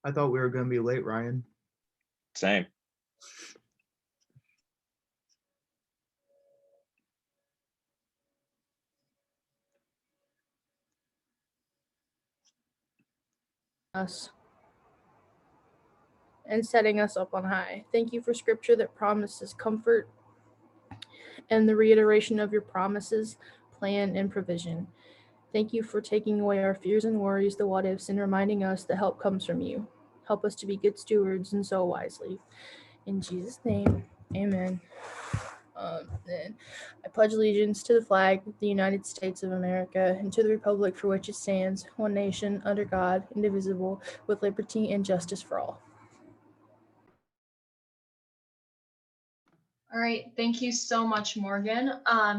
I thought we were going to be late, Ryan. Same. Us and setting us up on high. Thank you for scripture that promises comfort and the reiteration of your promises, plan, and provision. Thank you for taking away our fears and worries, the what ifs, and reminding us that help comes from you. Help us to be good stewards and sow wisely. In Jesus' name, amen. Then I pledge allegiance to the flag of the United States of America and to the republic for which it stands, one nation, under God, indivisible, with liberty and justice for all. All right, thank you so much, Morgan.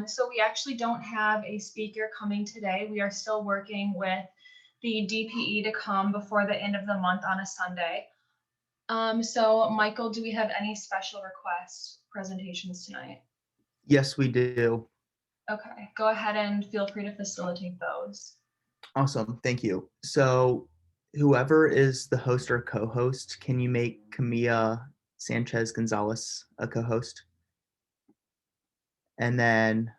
So we actually don't have a speaker coming today. We are still working with the DPE to come before the end of the month on a Sunday. So Michael, do we have any special request presentations tonight? Yes, we do. Okay, go ahead and feel free to facilitate those. Awesome. Thank you. So whoever is the host or co-host, can you make Camilla Sanchez Gonzalez a co-host? And then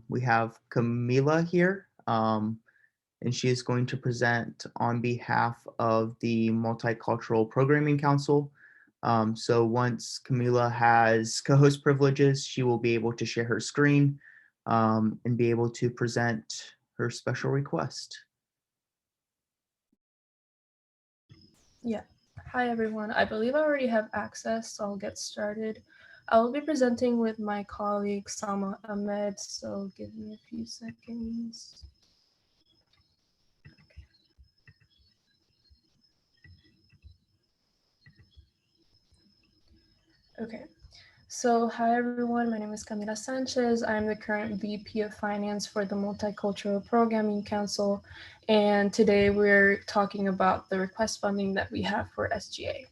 we have Camila here, and she is going to present on behalf of the Multicultural Programming Council. So once Camila has co-host privileges, she will be able to share her screen and be able to present her special request. Yeah. Hi, everyone. I believe I already have access, so I'll get started. I will be presenting with my colleague, Sama Ahmed, so give me a few seconds. Okay. So, hi everyone, my name is Camila Sanchez. I'm the current VP of Finance for the Multicultural Programming Council, and today we're talking about the request funding that we have for SGA.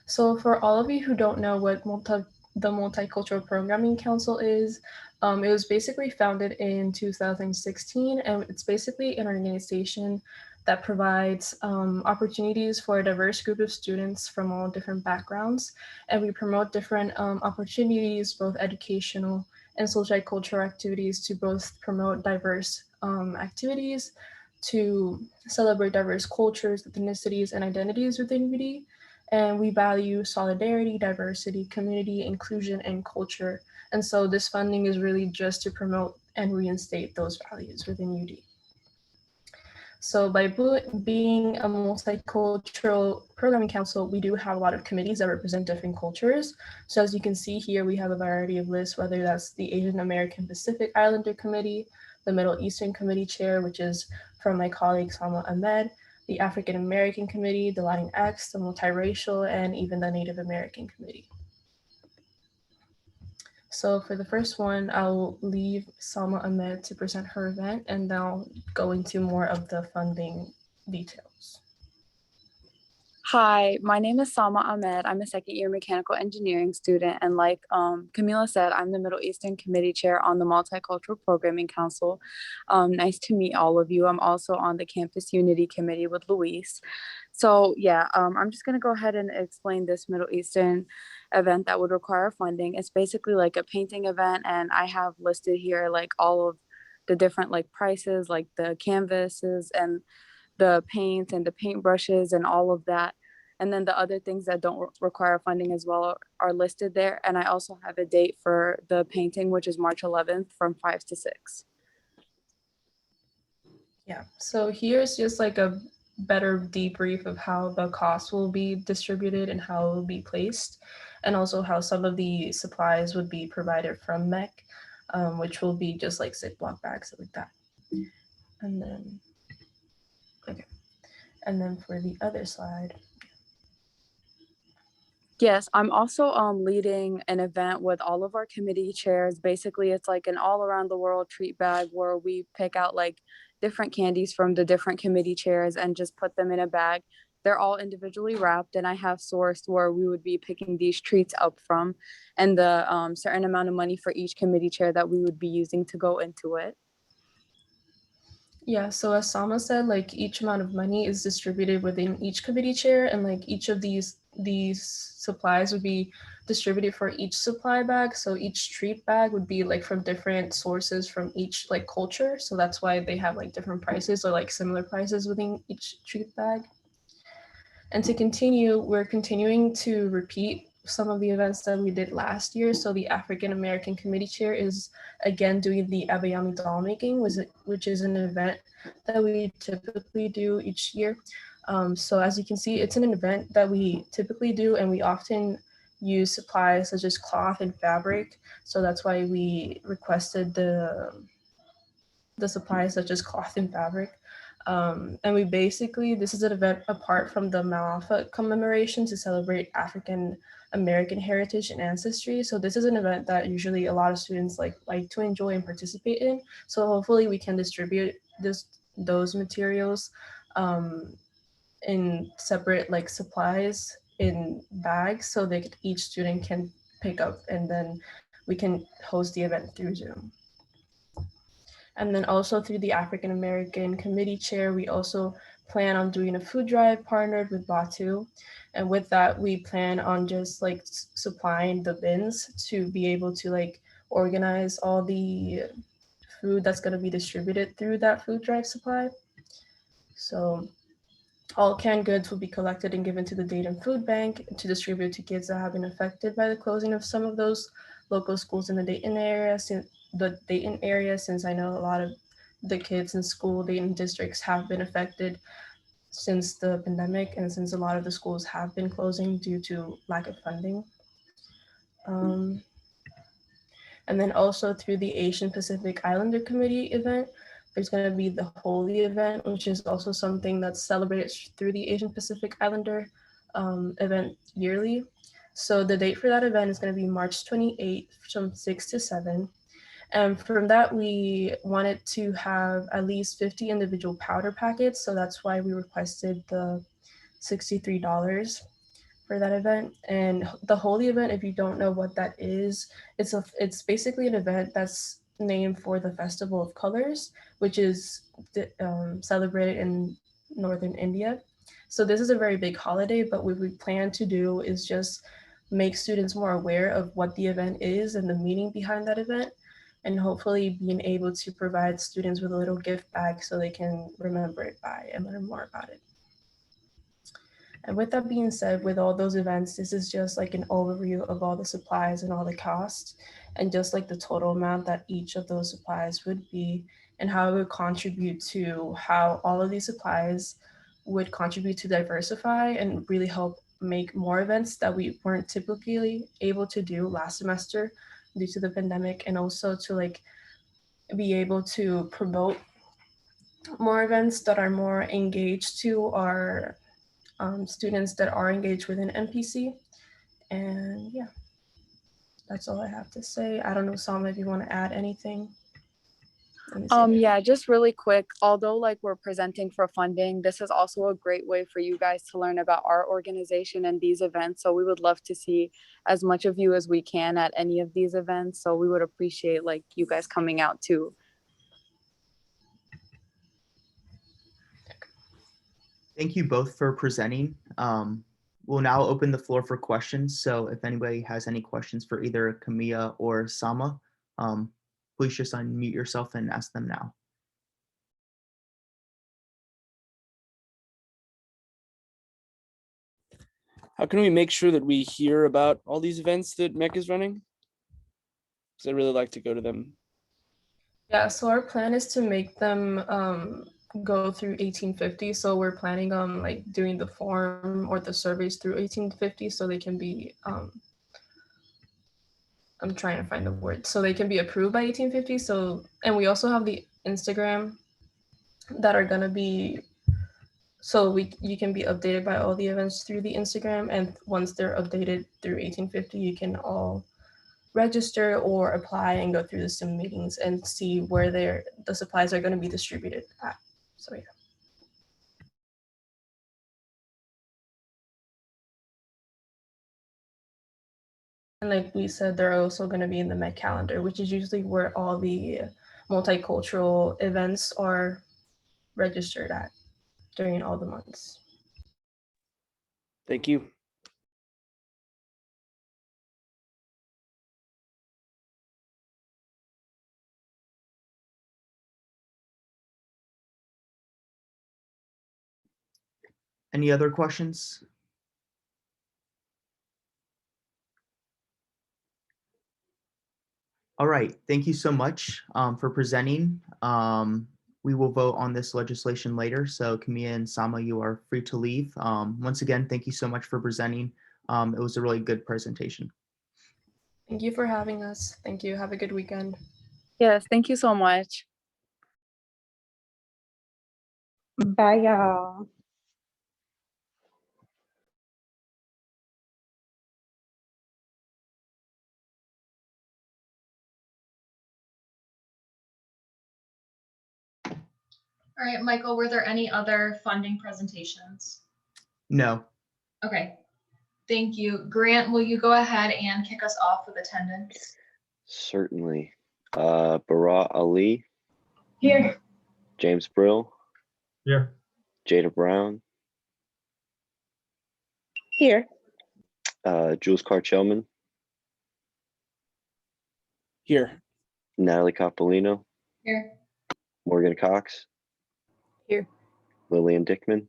So for all of you who don't know what the Multicultural Programming Council is, it was basically founded in 2016, and it's basically an organization that provides opportunities for a diverse group of students from all different backgrounds. And we promote different opportunities, both educational and social cultural activities, to both promote diverse activities, to celebrate diverse cultures, ethnicities, and identities within UD. And we value solidarity, diversity, community, inclusion, and culture. And so this funding is really just to promote and reinstate those values within UD. So by being a multicultural programming council, we do have a lot of committees that represent different cultures. So as you can see here, we have a variety of lists, whether that's the Asian American Pacific Islander Committee, the Middle Eastern Committee Chair, which is from my colleague Sama Ahmed, the African American Committee, the Latinx, the Multiracial, and even the Native American Committee. So for the first one, I'll leave Salma Ahmed to present her event, and then I'll go into more of the funding details. Hi, my name is Salma Ahmed. I'm a second-year mechanical engineering student, and like Camila said, I'm the Middle Eastern Committee Chair on the Multicultural Programming Council. Nice to meet all of you. I'm also on the Campus Unity Committee with Luis. So yeah, I'm just gonna go ahead and explain this Middle Eastern event that would require funding. It's basically like a painting event, and I have listed here like all of the different like prices, like the canvases and the paints and the paintbrushes and all of that. And then the other things that don't require funding as well are listed there. And I also have a date for the painting, which is March 11th from 5 to 6. Yeah, so here's just like a better debrief of how the costs will be distributed and how it will be placed, and also how some of the supplies would be provided from MEC, which will be just like Ziploc bags like that. And then, okay. And then for the other slide. Yes, I'm also leading an event with all of our committee chairs. Basically, it's like an all around the world treat bag where we pick out like different candies from the different committee chairs and just put them in a bag. They're all individually wrapped, and I have sourced where we would be picking these treats up from and the certain amount of money for each committee chair that we would be using to go into it. Yeah, so as Sama said, like each amount of money is distributed within each committee chair, and like each of these supplies would be distributed for each supply bag. So each treat bag would be like from different sources from each like culture. So that's why they have like different prices or like similar prices within each treat bag. And to continue, we're continuing to repeat some of the events that we did last year. So the African American Committee Chair is again doing the Abayami doll making, which is an event that we typically do each year. So as you can see, it's an event that we typically do, and we often use supplies such as cloth and fabric. So that's why we requested the supplies such as cloth and fabric. And we basically, this is an event apart from the Malafa commemoration to celebrate African American heritage and ancestry. So this is an event that usually a lot of students like to enjoy and participate in. So hopefully we can distribute those materials in separate like supplies in bags so that each student can pick up, and then we can host the event through Zoom. And then also through the African American Committee Chair, we also plan on doing a food drive partnered with Batu. And with that, we plan on just like supplying the bins to be able to like organize all the food that's going to be distributed through that food drive supply. So all canned goods will be collected and given to the Dayton Food Bank to distribute to kids that have been affected by the closing of some of those local schools in the Dayton area. Since I know a lot of the kids in school Dayton districts have been affected since the pandemic, and since a lot of the schools have been closing due to lack of funding. Um, and then also through the Asian Pacific Islander Committee event, there's going to be the Holy event, which is also something that's celebrated through the Asian Pacific Islander event yearly. So the date for that event is going to be March 28th from 6 to 7. And from that, we wanted to have at least 50 individual powder packets. So that's why we requested the $63 for that event. And the Holy event, if you don't know what that is, it's basically an event that's named for the Festival of Colors, which is celebrated in northern India. So this is a very big holiday, but what we plan to do is just make students more aware of what the event is and the meaning behind that event, and hopefully being able to provide students with a little gift bag so they can remember it by and learn more about it. And with that being said, with all those events, this is just like an overview of all the supplies and all the costs, and just like the total amount that each of those supplies would be, and how it would contribute to how all of these supplies would contribute to diversify and really help make more events that we weren't typically able to do last semester due to the pandemic, and also to like be able to promote more events that are more engaged to our students that are engaged within MPC. And yeah, that's all I have to say. I don't know, Salma, if you want to add anything. Yeah, just really quick, although like we're presenting for funding, this is also a great way for you guys to learn about our organization and these events. So we would love to see as much of you as we can at any of these events. So we would appreciate like you guys coming out too. Thank you both for presenting. We'll now open the floor for questions. So if anybody has any questions for either Camilla or Sama, please just unmute yourself and ask them now. How can we make sure that we hear about all these events that MEC is running? Because I'd really like to go to them. Yeah, so our plan is to make them go through 1850. So we're planning on like doing the form or the surveys through 1850 so they can be, I'm trying to find the word, so they can be approved by 1850. So, and we also have the Instagram that are gonna be, so you can be updated by all the events through the Instagram, and once they're updated through 1850, you can all register or apply and go through the Zoom meetings and see where the supplies are going to be distributed at. So yeah. And like we said, they're also going to be in the Met calendar, which is usually where all the multicultural events are registered at during all the months. Thank you. Any other questions? All right, thank you so much for presenting. We will vote on this legislation later, so Camilla and Sama, you are free to leave. Once again, thank you so much for presenting. It was a really good presentation. Thank you for having us. Thank you. Have a good weekend. Yes, thank you so much. Bye, y'all. All right, Michael, were there any other funding presentations? No, Okay, thank you. Grant, will you go ahead and kick us off with attendance? Certainly. Barat Ali, Here. James Brill, Here. Jada Brown, Here. Jules Carchelman, Here. Natalie Coppolino, Here. Morgan Cox, Here. Lillian Dickman,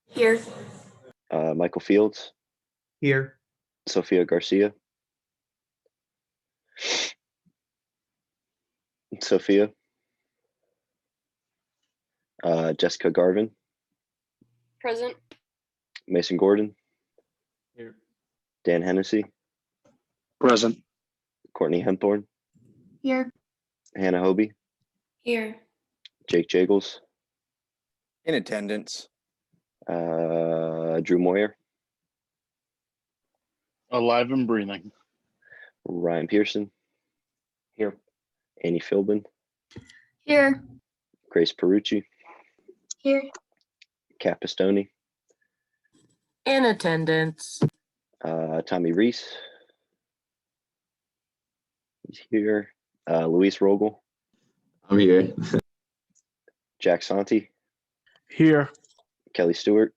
Here. Michael Fields, here, Sophia Garcia, Sophia, Jessica Garvin, Present. Mason Gordon, Here. Dan Hennessy, Present. Courtney Henthorn, Here. Hannah Hobie, Here. Jake Jagels, In attendance. Drew Moyer, Alive and breathing. Ryan Pearson, Here. Annie Philbin, Here. Grace Perucci, Here. Kat Pistone, In attendance. Tommy Reese, he's here, Luis Rogel, I'm here. Jack Santi, Here. Kelly Stewart,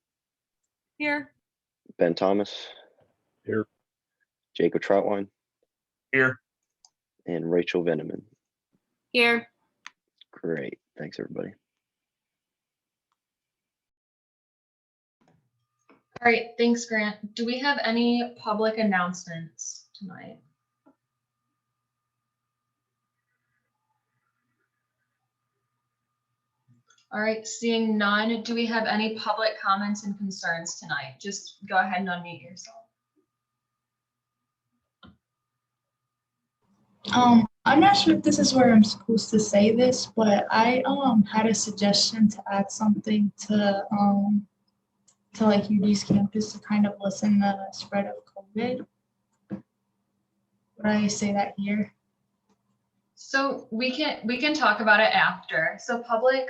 Here. Ben Thomas, Here. Jacob Troutwine, Here. and Rachel Veneman. Here. Great. Thanks, everybody. All right, thanks, Grant. Do we have any public announcements tonight? All right, seeing none, do we have any public comments and concerns tonight? Just go ahead and unmute yourself. I'm not sure if this is where I'm supposed to say this, but I had a suggestion to add something to like UD's campus to kind of lessen the spread of COVID. Would I say that here? So we can talk about it after. So public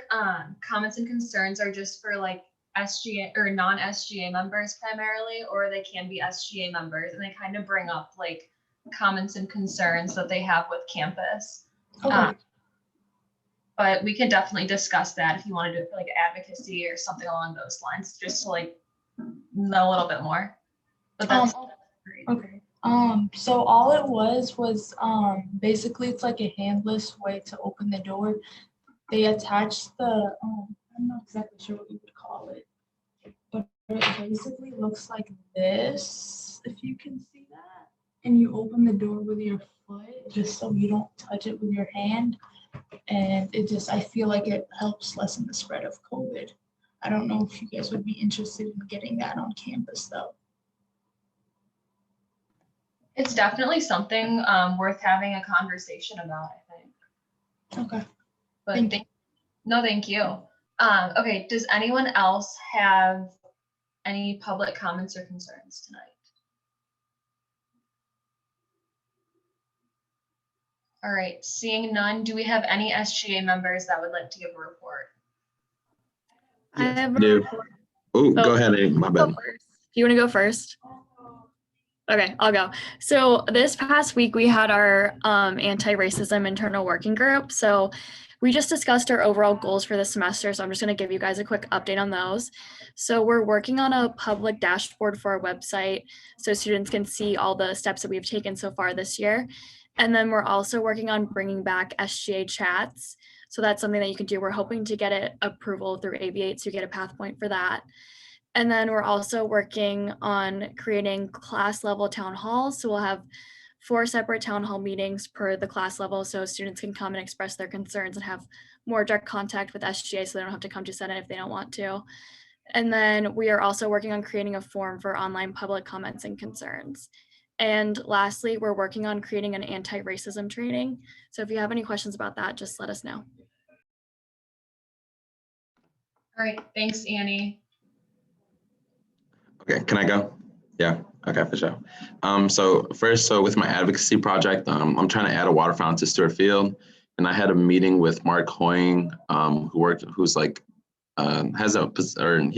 comments and concerns are just for like SGA or non-SGA members primarily, or they can be SGA members, and they kind of bring up like comments and concerns that they have with campus. Okay. But we can definitely discuss that if you want to do it for like advocacy or something along those lines, just to like know a little bit more. But that's great. Okay. So all it was basically it's like a handless way to open the door. They attached the I'm not exactly sure what you would call it, but it basically looks like this, if you can see that. And you open the door with your foot just so you don't touch it with your hand. And I feel like it helps lessen the spread of COVID. I don't know if you guys would be interested in getting that on campus though. It's definitely something worth having a conversation about, I think. Okay. But Thank thank you. Okay, does anyone else have any public comments or concerns tonight? All right, seeing none, do we have any SGA members that would like to give a report? I have a Do. report. Oh, go Oh. ahead, Amy. My Go bad. first. Do you want to go first? Okay, I'll go. So this past week we had our anti-racism internal working group. So we just discussed our overall goals for the semester, so I'm just going to give you guys a quick update on those. So we're working on a public dashboard for our website so students can see all the steps that we've taken so far this year. And then we're also working on bringing back SGA chats. So that's something that you can do. We're hoping to get it approval through AV8, so you get a path point for that. And then we're also working on creating class level town halls. So we'll have 4 separate town hall meetings per the class level, so students can come and express their concerns and have more direct contact with SGA, so they don't have to come to Senate if they don't want to. And then we are also working on creating a form for online public comments and concerns. And lastly, we're working on creating an anti-racism training. So if you have any questions about that, just let us know. All right, thanks, Annie. Okay, can I go? Yeah, okay, for sure. So with my advocacy project, I'm trying to add a water fountain to Stewart Field. And I had a meeting with Mark Hoying, he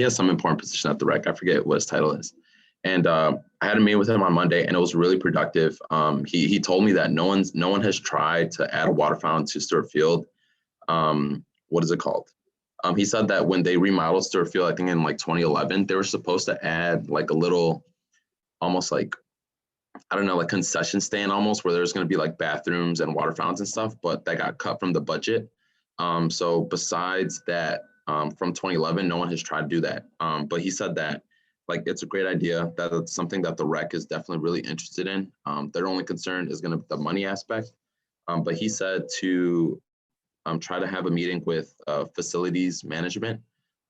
has some important position at the rec. I forget what his title is. And I had a meeting with him on Monday, and it was really productive. He told me that no one has tried to add a water fountain to Stewart Field. What is it called? He said that when they remodeled Stewart Field, I think in like 2011, they were supposed to add like a little, almost like, I don't know, like concession stand almost, where there's going to be like bathrooms and water fountains and stuff, but that got cut from the budget. So besides that, from 2011, no one has tried to do that. But he said that like it's a great idea, that it's something that the rec is definitely really interested in. Their only concern is going to be the money aspect. But he said to try to have a meeting with facilities management.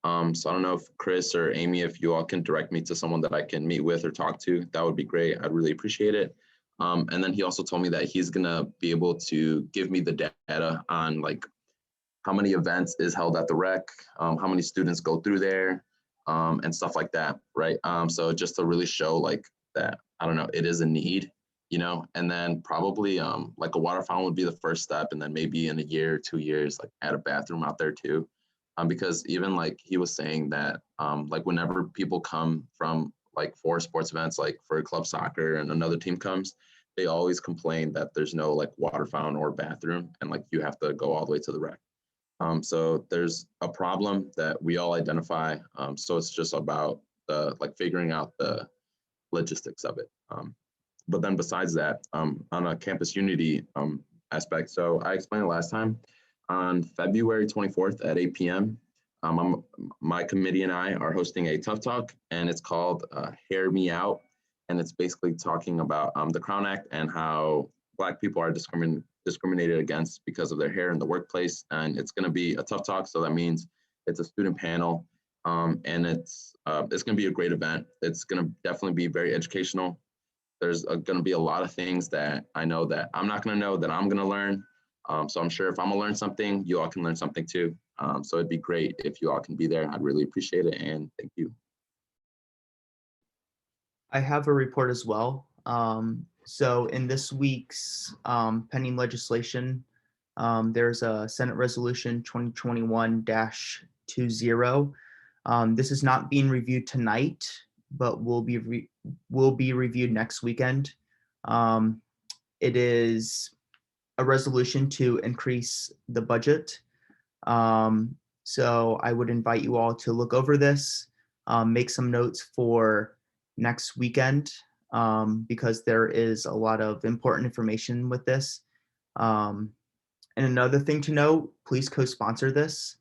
So I don't know if Chris or Amy, if you all can direct me to someone that I can meet with or talk to, that would be great. I'd really appreciate it. And then he also told me that he's gonna be able to give me the data on like how many events is held at the rec, how many students go through there, and stuff like that, right? So just to really show like that, I don't know, it is a need, you know, and then probably like a water fountain would be the first step, and then maybe in a year or 2 years, like add a bathroom out there too. Because even like he was saying that like whenever people come from like for sports events, like for club soccer and another team comes, they always complain that there's no like water fountain or bathroom, and like you have to go all the way to the rec. So there's a problem that we all identify. So it's just about the like figuring out the logistics of it. But then besides that, on a campus unity aspect, so I explained last time, on February 24th at 8 p.m., my committee and I are hosting a Tough Talk, and it's called Hear Me Out. And it's basically talking about the Crown Act and how Black people are discriminated against because of their hair in the workplace. And it's going to be a Tough Talk, so that means it's a student panel, and it's going to be a great event. It's going to definitely be very educational. There's going to be a lot of things that I know that I'm not going to know that I'm going to learn. So I'm sure if I'm gonna learn something, you all can learn something too. So it'd be great if you all can be there. I'd really appreciate it, and thank you. I have a report as well. So in this week's pending legislation, there's a Senate Resolution 2021-20. This is not being reviewed tonight, but will be reviewed next weekend. It is a resolution to increase the budget. So I would invite you all to look over this, make some notes for next weekend, because there is a lot of important information with this. And another thing to note, please co-sponsor this,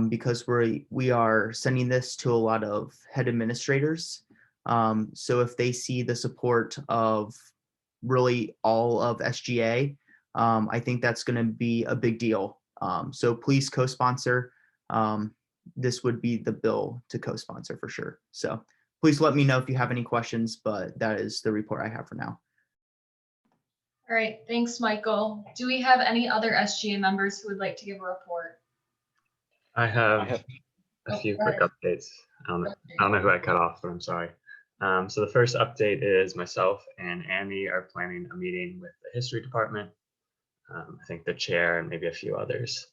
because we are sending this to a lot of head administrators. So if they see the support of really all of SGA, I think that's going to be a big deal. So please co-sponsor. This would be the bill to co-sponsor for sure. So please let me know if you have any questions, but that is the report I have for now. All right, thanks, Michael. Do we have any other SGA members who would like to give a report? I have a few quick updates. I don't know who I cut off, but I'm sorry. So the first update is myself and Annie are planning a meeting with the history department. I think the chair and maybe a few others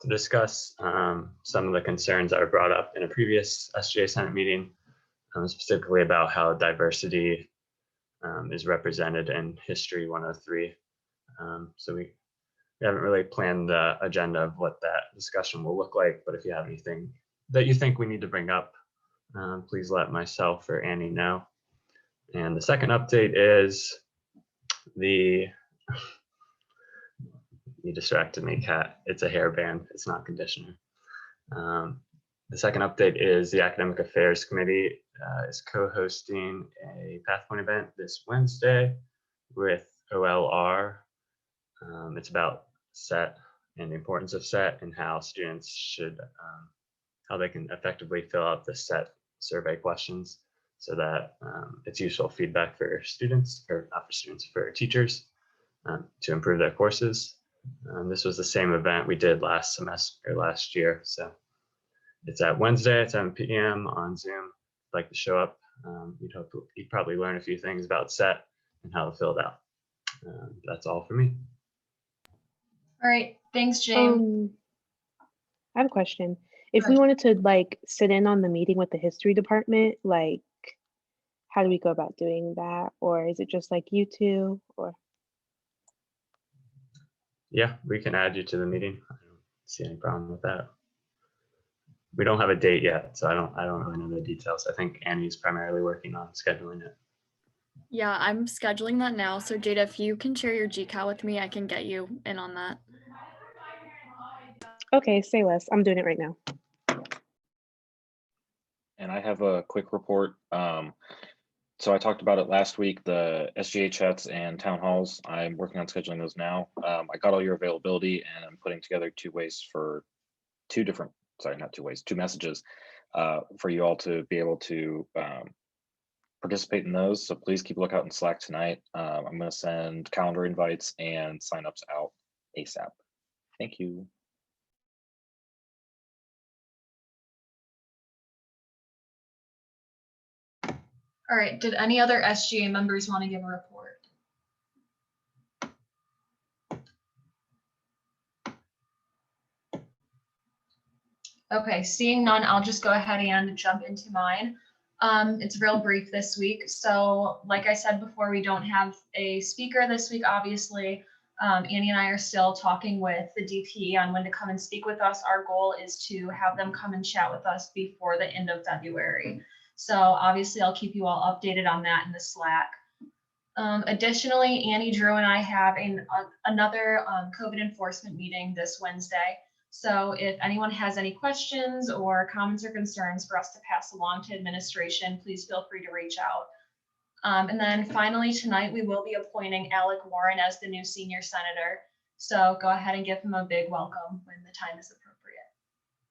to discuss some of the concerns that were brought up in a previous SGA Senate meeting, specifically about how diversity is represented in History 103. So we we haven't really planned the agenda of what that discussion will look like, but if you have anything that you think we need to bring up, please let myself or Annie know. And the second update is you distracted me, Kat. It's a hairband, it's not conditioner. The second update is the Academic Affairs Committee is co-hosting a PathPoint event this Wednesday with OLR. It's about SET and the importance of SET and how students should, how they can effectively fill out the SET survey questions so that it's useful feedback for students, or not for students, for teachers to improve their courses. This was the same event we did last semester, last year. So it's at Wednesday at 7 p.m. on Zoom. If you'd like to show up, you'd probably learn a few things about SET and how to fill it out. That's all for me. All right, thanks, James. I have a question. If we wanted to like sit in on the meeting with the history department, like how do we go about doing that? Or is it just like you two, or? Yeah, we can add you to the meeting. I don't see any problem with that. We don't have a date yet, so I don't really know the details. I think Annie's primarily working on scheduling it. Yeah, I'm scheduling that now. So Jada, if you can share your GCal with me, I can get you in on that. Okay, say less. I'm doing it right now. And I have a quick report. So I talked about it last week, the SGA chats and town halls. I'm working on scheduling those now. I got all your availability and I'm putting together two messages for you all to be able to participate in those. So please keep a lookout in Slack tonight. I'm going to send calendar invites and signups out ASAP. Thank you. All right, did any other SGA members want to give a report? Okay, seeing none, I'll just go ahead and jump into mine. It's real brief this week. So like I said before, we don't have a speaker this week, obviously. Annie and I are still talking with the DPE on when to come and speak with us. Our goal is to have them come and chat with us before the end of February. So obviously I'll keep you all updated on that in the Slack. Additionally, Annie, Drew, and I have another COVID enforcement meeting this Wednesday. So if anyone has any questions or comments or concerns for us to pass along to administration, please feel free to reach out. And then finally tonight, we will be appointing Alec Warren as the new senior senator. So go ahead and give him a big welcome when the time is appropriate.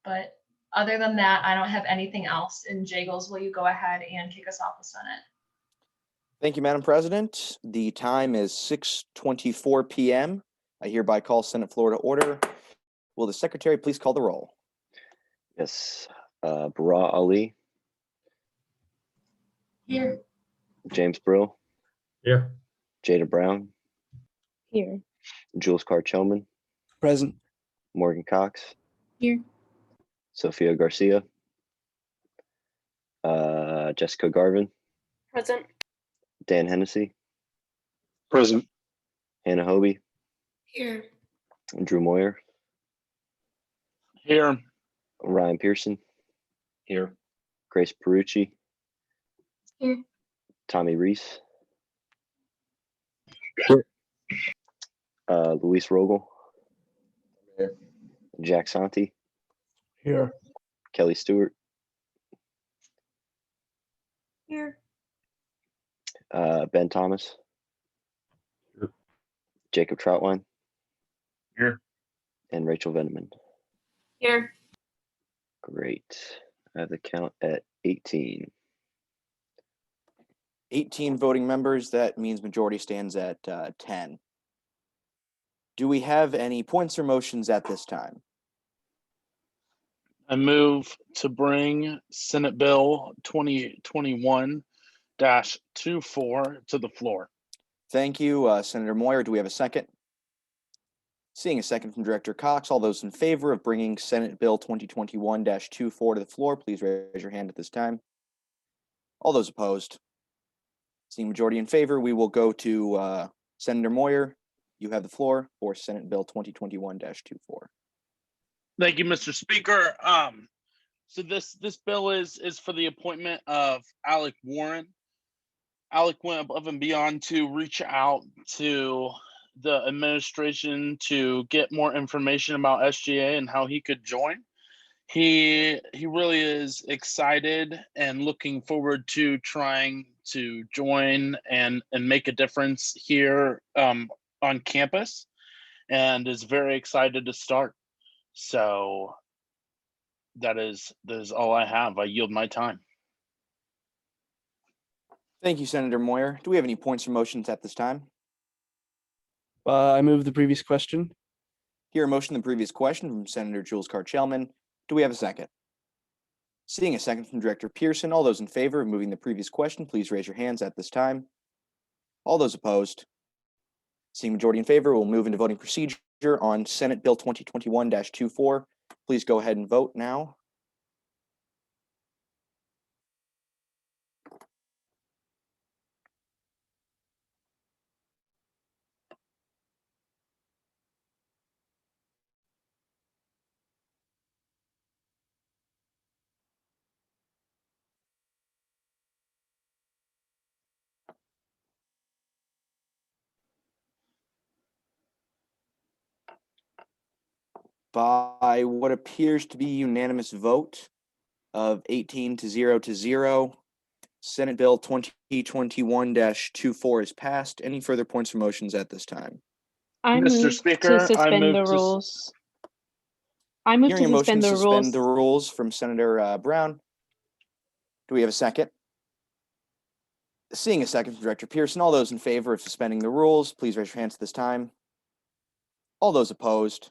But other than that, I don't have anything else. And Jagels, will you go ahead and kick us off with Senate? Thank you, Madam President. The time is 6:24 p.m. I hereby call Senate floor to order. Will the secretary please call the roll? Yes. Bara Ali. Here. James Brill. Here. Jada Brown. Here. Jules Carr-Chellman. Present. Morgan Cox. Here. Sophia Garcia. Jessica Garvin. Present. Dan Hennessy. Present. Hannah Hobie. Here. Drew Moyer. Here. Ryan Pearson. Here. Grace Perucci. Here. Tommy Reese. Here. Luis Rogel. Jack Santi. Here. Kelly Stewart. Here. Ben Thomas. Here. Jacob Troutwine. Here. And Rachel Veneman. Here. Great. I have the count at 18. 18 voting members. That means majority stands at 10. Do we have any points or motions at this time? I move to bring Senate Bill 2021-24 to the floor. Thank you, Senator Moyer. Do we have a second? Seeing a second from Director Cox, all those in favor of bringing Senate Bill 2021-24 to the floor, please raise your hand at this time. All those opposed? Seeing majority in favor, we will go to Senator Moyer. you have the floor for Senate Bill 2021-24. Thank you, Mr. Speaker. So this bill is for the appointment of Alec Warren. Alec went above and beyond to reach out to the administration to get more information about SGA and how he could join. He really is excited and looking forward to trying to join and make a difference here on campus, and is very excited to start. So that is all I have. I yield my time. Thank you, Senator Moyer. Do we have any points or motions at this time? I move the previous question. Hear a motion on the previous question from Senator Jules Carr-Chelman. Do we have a second? Seeing a second from Director Pearson, all those in favor of moving the previous question, please raise your hands at this time. All those opposed? Seeing majority in favor, we'll move into voting procedure on Senate Bill 2021-24. Please go ahead and vote now. By what appears to be unanimous vote of 18 to 0, Senate Bill 2021-24 is passed. Any further points or motions at this time? I Mr. move Speaker, to I suspend move the to rules. I move Hearing to a motion suspend to the suspend rules. the rules from Senator Brown. Do we have a second? Seeing a second from Director Pearson, all those in favor of suspending the rules, please raise your hands at this time. All those opposed?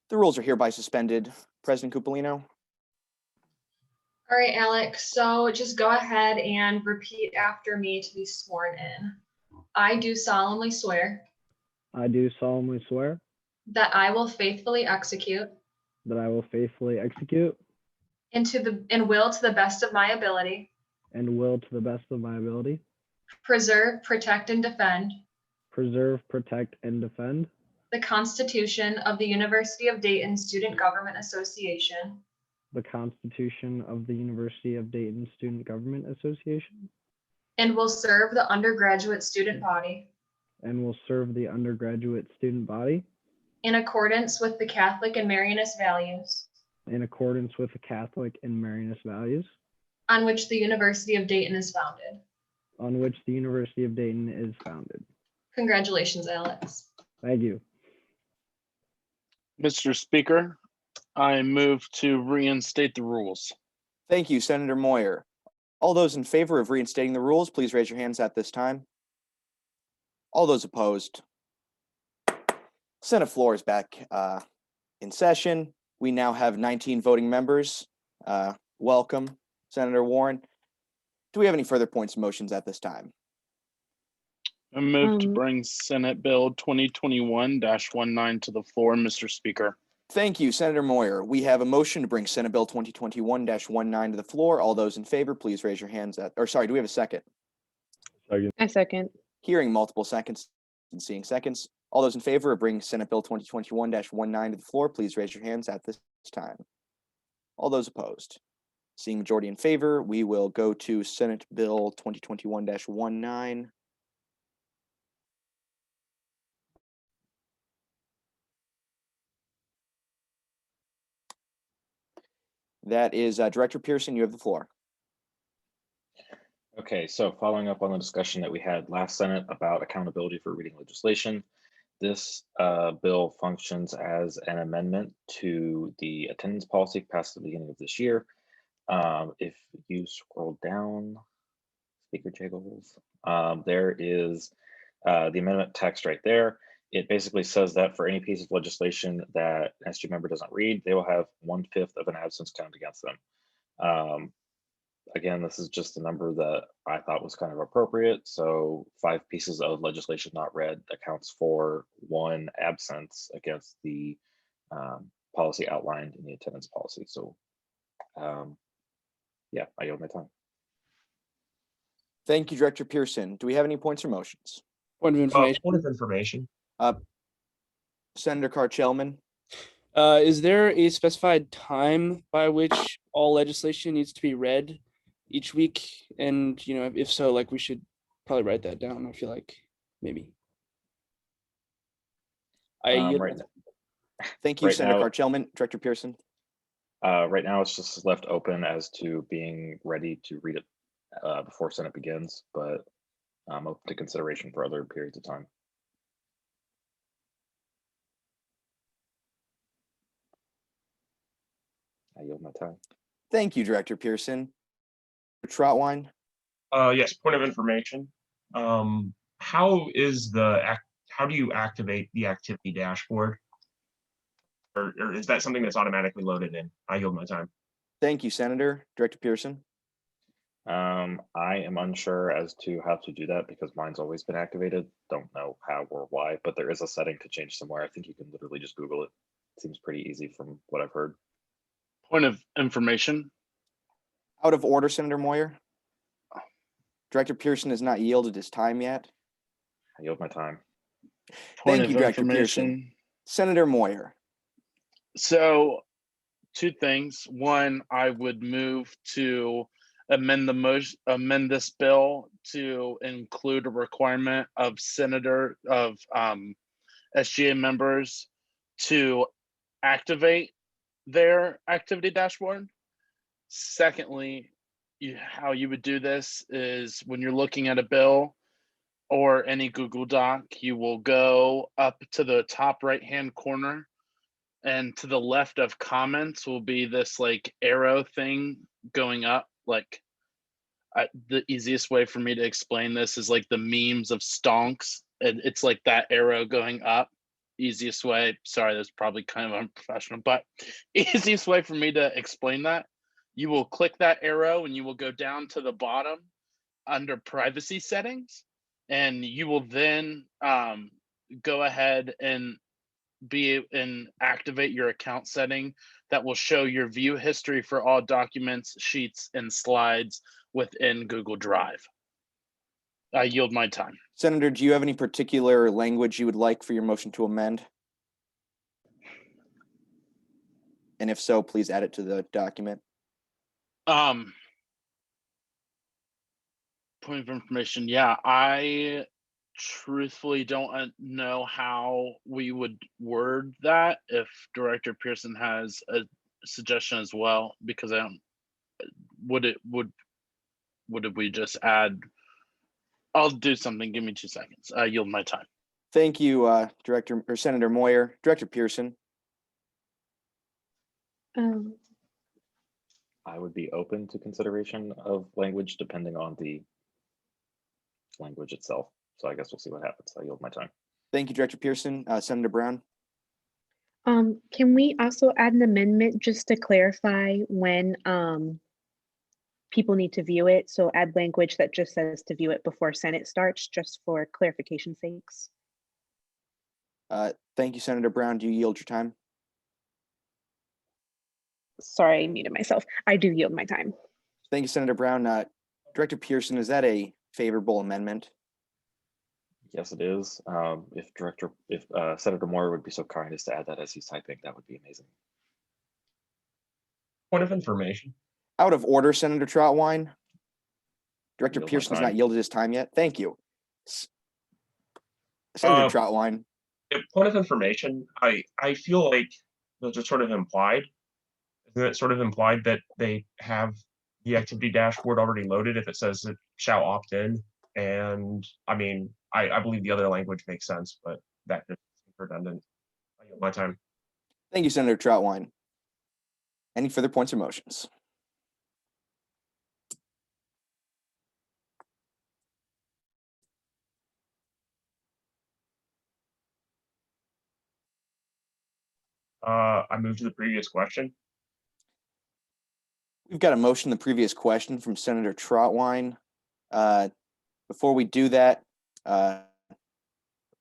The rules are hereby suspended. President Cupolino. All right, Alex, so just go ahead and repeat after me to be sworn in. I do solemnly swear I do solemnly swear that I will faithfully execute that I will faithfully execute and will to the best of my ability and will to the best of my ability preserve, protect, and defend preserve, protect, and defend the Constitution of the University of Dayton Student Government Association the Constitution of the University of Dayton Student Government Association and will serve the undergraduate student body and will serve the undergraduate student body in accordance with the Catholic and Marianist values in accordance with the Catholic and Marianist values on which the University of Dayton is founded. on which the University of Dayton is founded. Congratulations, Alex. Thank you. Mr. Speaker, I move to reinstate the rules. Thank you, Senator Moyer. All those in favor of reinstating the rules, please raise your hands at this time. All those opposed? Senate floor is back in session. We now have 19 voting members. Welcome, Senator Warren. Do we have any further points and motions at this time? I move to bring Senate Bill 2021-19 to the floor, Mr. Speaker. Thank you, Senator Moyer. We have a motion to bring Senate Bill 2021-19 to the floor. All those in favor, please raise your hands at, or sorry, do we have a second? Second. I second. Hearing multiple seconds and seeing seconds. All those in favor of bringing Senate Bill 2021-19 to the floor, please raise your hands at this time. All those opposed? Seeing majority in favor, we will go to Senate Bill 2021-19. That is Director Pearson, you have the floor. Okay, so following up on the discussion that we had last Senate about accountability for reading legislation, this bill functions as an amendment to the attendance policy passed at the beginning of this year. If you scroll down, Speaker Jiggles, there is the amendment text right there. It basically says that for any piece of legislation that an SG member doesn't read, they will have 1/5 of an absence counted against them. Again, this is just the number that I thought was kind of appropriate. So 5 pieces of legislation not read accounts for 1 absence against the policy outlined in the attendance policy. So yeah, I yield my time. Thank you, Director Pearson. Do we have any points or motions? Point of information. Point of information. Senator Carchelman. Is there a specified time by which all legislation needs to be read each week? And, you know, if so, like, we should probably write that down. I feel like maybe. Right, Thank you, right Senator now- Carchelman. Director Pearson. right now, it's just left open as to being ready to read it before Senate begins, but I'm open to consideration for other periods of time. I yield my time. Thank you, Director Pearson. Trotwine. Yes, point of information. How do you activate the activity dashboard? Or is that something that's automatically loaded in? I yield my time. Thank you, Senator. Director Pearson. I am unsure as to how to do that because mine's always been activated. Don't know how or why, but there is a setting to change somewhere. I think you can literally just Google it. Seems pretty easy from what I've heard. Point of information. Out of order, Senator Moyer. Director Pearson has not yielded his time yet. I yield my time. Thank you, Director Pearson. Senator Moyer. So, two things. One, I would move to amend this bill to include a requirement of SGA members to activate their activity dashboard. Secondly, how you would do this is when you're looking at a bill or any Google Doc, you will go up to the top right-hand corner, and to the left of comments will be this like arrow thing going up. Like the easiest way for me to explain this is like the memes of stonks, and it's like that arrow going up. Easiest way, sorry, that's probably kind of unprofessional, but easiest way for me to explain that, you will click that arrow and you will go down to the bottom under privacy settings, and you will then go ahead and activate your account setting that will show your view history for all documents, sheets, and slides within Google Drive. I yield my time. Senator, do you have any particular language you would like for your motion to amend? And if so, please add it to the document. Point of information. Yeah, I truthfully don't know how we would word that. If Director Pearson has a suggestion as well, because I don't. Would we just add? I'll do something. Give me 2 seconds. I yield my time. Thank you, Director or Senator Moyer. Director Pearson. I would be open to consideration of language depending on the language itself. So I guess we'll see what happens. I yield my time. Thank you, Director Pearson. Senator Brown. Can we also add an amendment just to clarify when people need to view it? So add language that just says to view it before Senate starts, just for clarification sakes. Thank you, Senator Brown. Do you yield your time? Sorry, I muted myself. I do yield my time. Thank you, Senator Brown. Director Pearson, is that a favorable amendment? Yes, it is. If Senator Moore would be so kind as to add that as he's typing, that would be amazing. Point of information. Out of order, Senator Trotwine. Director Yield my Pearson has time. not yielded his time yet. Thank you. Senator Trotwine. Point of information. I feel like those are sort of implied. Isn't it sort of implied that they have the activity dashboard already loaded if it says it shall opt in? And I mean, I believe the other language makes sense, but that is redundant. I yield my time. Thank you, Senator Trotwine. Any further points or motions? I move to the previous question. We've got a motion, the previous question from Senator Trotwine. Before we do that,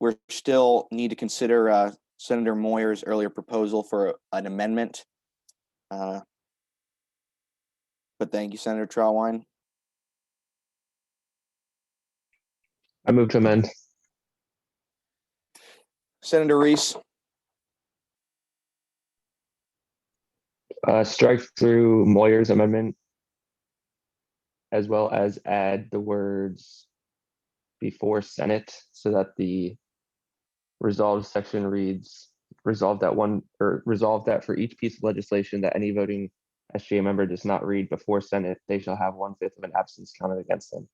we still need to consider Senator Moyer's earlier proposal for an amendment. But thank you, Senator Trotwine. I move to amend. Senator Reese, Strike through Moyer's amendment, as well as add the words before Senate so that the resolved section reads, resolved that for each piece of legislation that any voting SGA member does not read before Senate, they shall have 1/5 of an absence counted against them.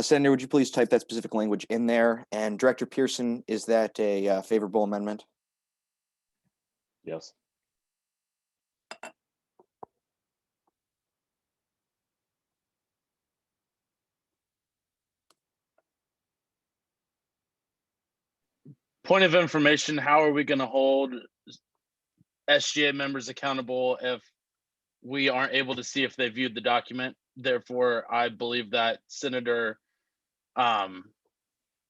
Senator, would you please type that specific language in there? And Director Pearson, is that a favorable amendment? Yes. Point of information, how are we going to hold SGA members accountable if we aren't able to see if they viewed the document? Therefore, I believe that Senator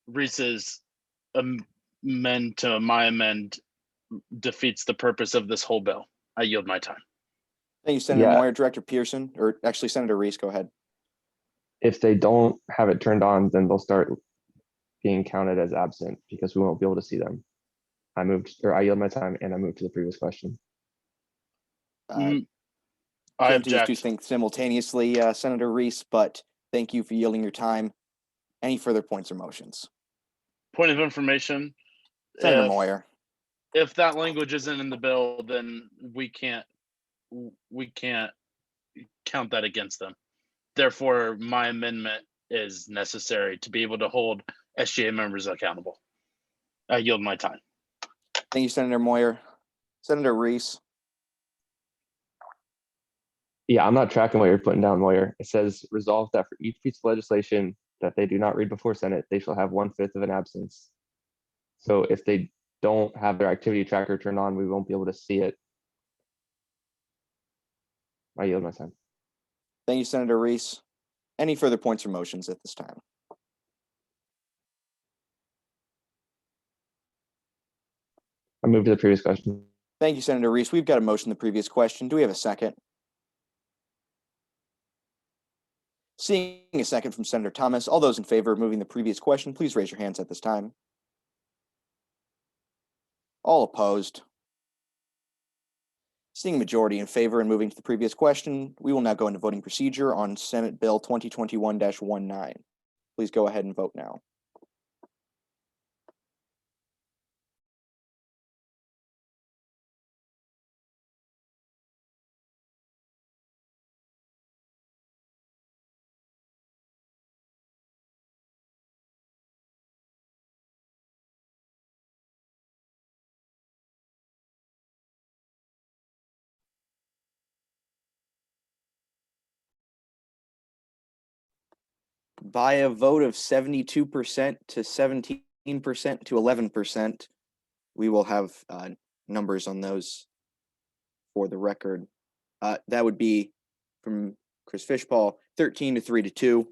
Reese's amend to my amend defeats the purpose of this whole bill. I yield my time. Thank you, Senator Yeah. Moyer. Director Pearson, or actually Senator Reese, go ahead. If they don't have it turned on, then they'll start being counted as absent because we won't be able to see them. I yield my time and I move to the previous question. I Can't do these two object. things simultaneously, Senator Reese, but thank you for yielding your time. Any further points or motions? Point of information. Senator if- Moyer. If that language isn't in the bill, then we can't count that against them. Therefore, my amendment is necessary to be able to hold SGA members accountable. I yield my time. Thank you, Senator Moyer. Senator Reese. Yeah, I'm not tracking what you're putting down, Moyer. It says resolve that for each piece of legislation that they do not read before Senate, they shall have 1/5 of an absence. So if they don't have their activity tracker turned on, we won't be able to see it. I yield my time. Thank you, Senator Reese. Any further points or motions at this time? I move to the previous question. Thank you, Senator Reese. We've got a motion in the previous question. Do we have a second? Seeing a second from Senator Thomas, all those in favor of moving the previous question, please raise your hands at this time. All opposed? Seeing a majority in favor and moving to the previous question, we will now go into voting procedure on Senate Bill 2021-19. Please go ahead and vote now. By a vote of 72% to 17% to 11%, we will have numbers on those for the record. That would be from Chris Fishpaul, 13 to 3-2.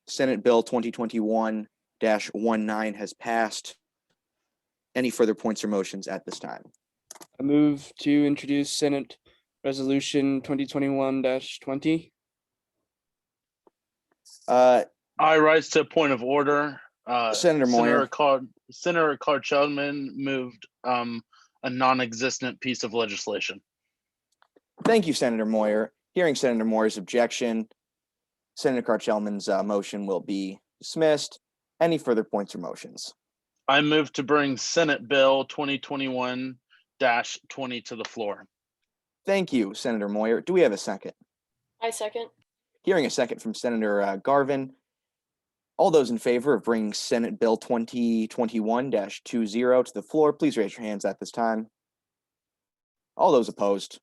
Senate Bill 2021-19 has passed. Any further points or motions at this time? I move to introduce Senate Resolution 2021-20. I rise to a point of order. Senator Moyer. Senator Carchelman moved a non-existent piece of legislation. Thank you, Senator Moyer. Hearing Senator Moyer's objection, Senator Carchelman's motion will be dismissed. Any further points or motions? I move to bring Senate Bill 2021-20 to the floor. Thank you, Senator Moyer. Do we have a second? I second. Hearing a second from Senator Garvin. All those in favor of bringing Senate Bill 2021-20 to the floor, please raise your hands at this time. All those opposed?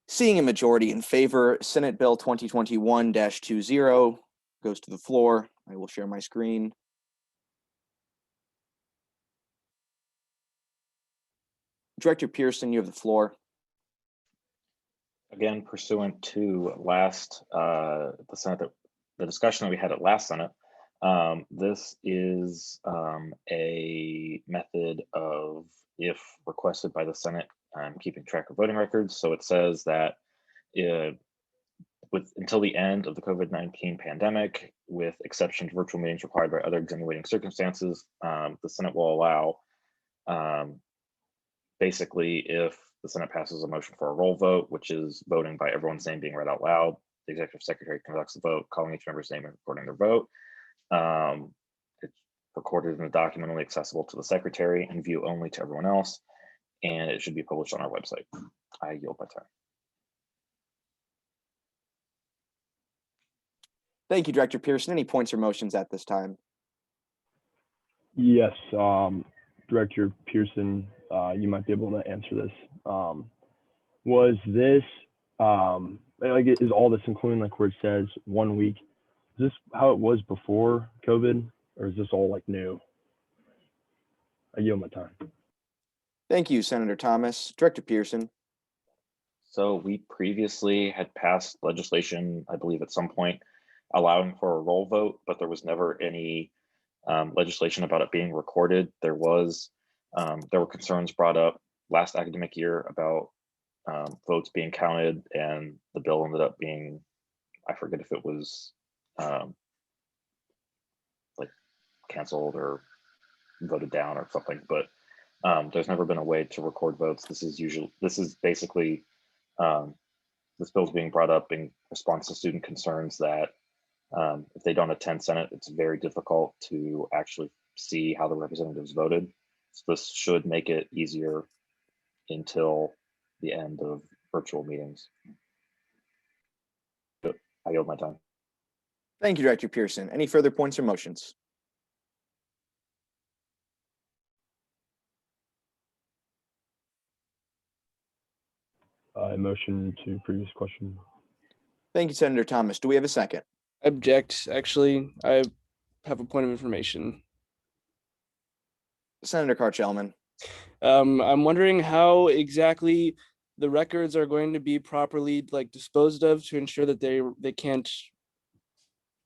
Seeing a majority in favor, Senate Bill 2021-20 goes to the floor. I will share my screen. Director Pearson, you have the floor. Again, pursuant to the discussion that we had at last Senate, this is a method of, if requested by the Senate, keeping track of voting records. So it says that with until the end of the COVID-19 pandemic, with exception to virtual meetings required by other extenuating circumstances. The Senate will allow, basically, if the Senate passes a motion for a roll vote, which is voting by everyone's name being read out loud, the executive secretary conducts the vote, calling each member's name and recording their vote. It's recorded in a document only accessible to the secretary and view only to everyone else, and it should be published on our website. I yield my time. Thank you, Director Pearson. Any points or motions at this time? Yes, Director Pearson, you might be able to answer this. Was this, like, is all this including like where it says 1 week? Is this how it was before COVID, or is this all like new? I yield my time. Thank you, Senator Thomas. Director Pearson. So we previously had passed legislation, I believe at some point, allowing for a roll vote, but there was never any legislation about it being recorded. There were concerns brought up last academic year about votes being counted, and the bill ended up being, I forget if it was like canceled or voted down or something, but there's never been a way to record votes. This is basically, this bill's being brought up in response to student concerns that if they don't attend Senate, it's very difficult to actually see how the representatives voted. So this should make it easier until the end of virtual meetings. I yield my time. Thank you, Director Pearson. Any further points or motions? I motion to previous question. Thank you, Senator Thomas. Do we have a second? Object, actually, I have a point of information. Senator Carr-Chelman. I'm wondering how exactly the records are going to be properly like disposed of to ensure that they can't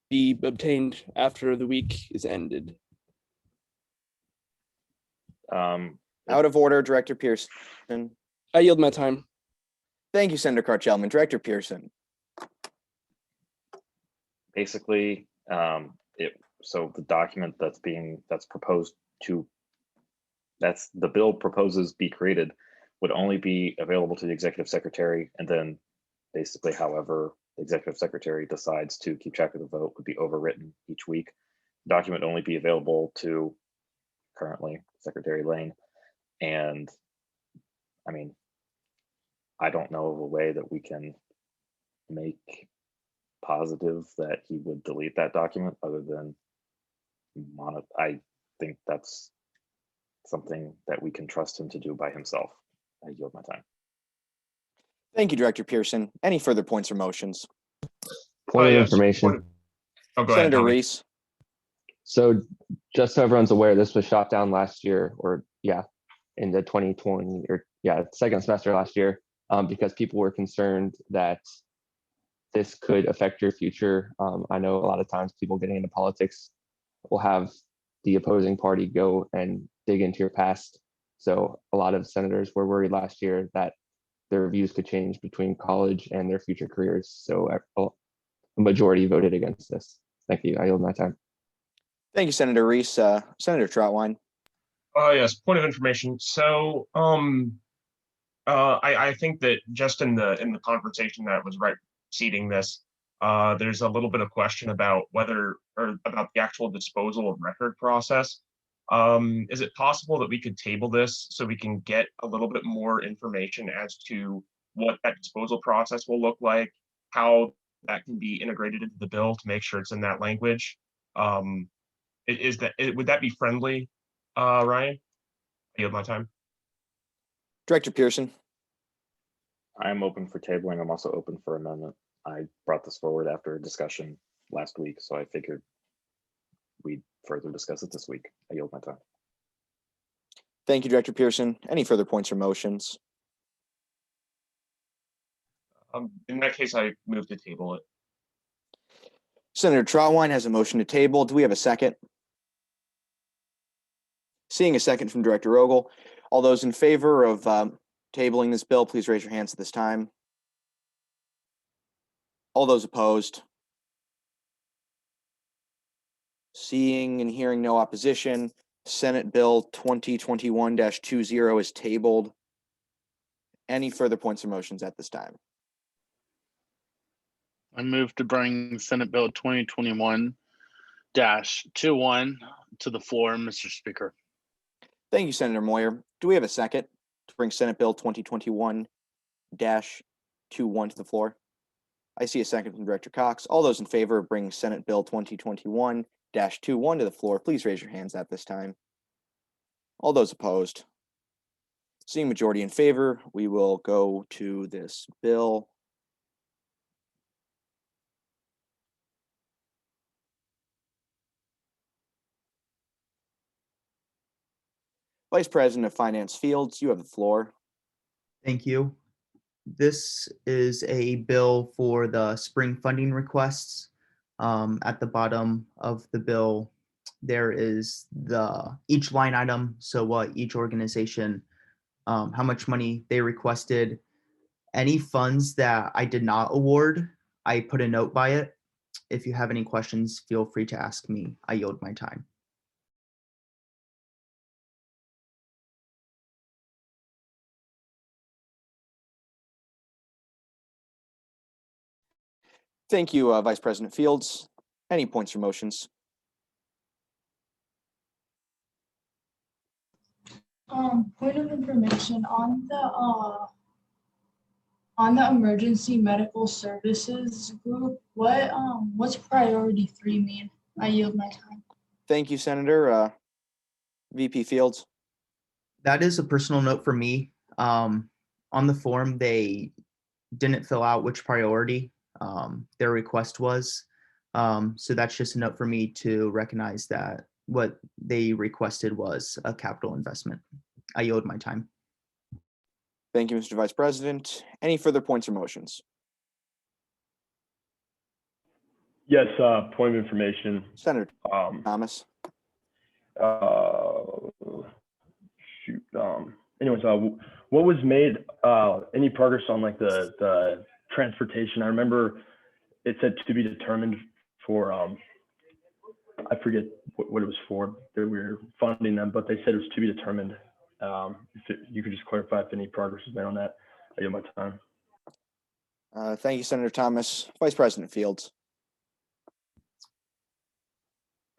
be obtained after the week is ended. Out of order, Director Pearson. I yield my time. Thank you, Senator Carr-Chelman. Director Pearson. Basically, so the document that's proposed to, that's the bill proposes be created, would only be available to the executive secretary, and then basically however the executive secretary decides to keep track of the vote would be overwritten each week. Document only be available to currently Secretary Lane. And I mean, I don't know of a way that we can make positive that he would delete that document other than I think that's something that we can trust him to do by himself. I yield my time. Thank you, Director Pearson. Any further points or motions? Point of yes. information. Oh, go ahead, Senator Tommy. Reese. So just so everyone's aware, this was shot down last year, or in the 2020 or second semester last year, because people were concerned that this could affect your future. I know a lot of times people getting into politics will have the opposing party go and dig into your past. So a lot of senators were worried last year that their views could change between college and their future careers. So a majority voted against this. Thank you. I yield my time. Thank you, Senator Reese. Senator Trotwine. Yes, point of information. So I think that just in the conversation that was right preceding this, there's a little bit of question about about the actual disposal of record process. Is it possible that we could table this so we can get a little bit more information as to what that disposal process will look like, how that can be integrated into the bill to make sure it's in that language? Would that be friendly, Ryan? I yield my time. Director Pearson. I'm open for tabling. I'm also open for amendment. I brought this forward after a discussion last week, so I figured we'd further discuss it this week. I yield my time. Thank you, Director Pearson. Any further points or motions? In that case, I move to table it. Senator Trotwine has a motion to table. Do we have a second? Seeing a second from Director Ogle. All those in favor of tabling this bill, please raise your hands at this time. All those opposed? Seeing and hearing no opposition, Senate Bill 2021-20 is tabled. Any further points or motions at this time? I move to bring Senate Bill 2021-21 to the floor, Mr. Speaker. Thank you, Senator Moyer. Do we have a second to bring Senate Bill 2021-21 to the floor? I see a second from Director Cox. All those in favor of bringing Senate Bill 2021-21 to the floor, please raise your hands at this time. All those opposed? Seeing majority in favor, we will go to this bill. Vice President of Finance Fields, you have the floor. Thank you. This is a bill for the spring funding requests. At the bottom of the bill, there is each line item, so what each organization, how much money they requested. Any funds that I did not award, I put a note by it. If you have any questions, feel free to ask me. I yield my time. Thank you, Vice President Fields. Any points or motions? Point of information on the emergency medical services group, what's priority 3 mean? I yield my time. Thank you, Senator. VP Fields. That is a personal note for me. On the form, they didn't fill out which priority their request was. So that's just a note for me to recognize that what they requested was a capital investment. I yield my time. Thank you, Mr. Vice President. Any further points or motions? Yes, point of information. Senator Thomas. Shoot. Anyways, what was made? Any progress on like the transportation? I remember it said to be determined for. I forget what it was for that we were funding them, but they said it was to be determined. If you could just clarify if any progress has been on that. I yield my time. Thank you, Senator Thomas. Vice President Fields.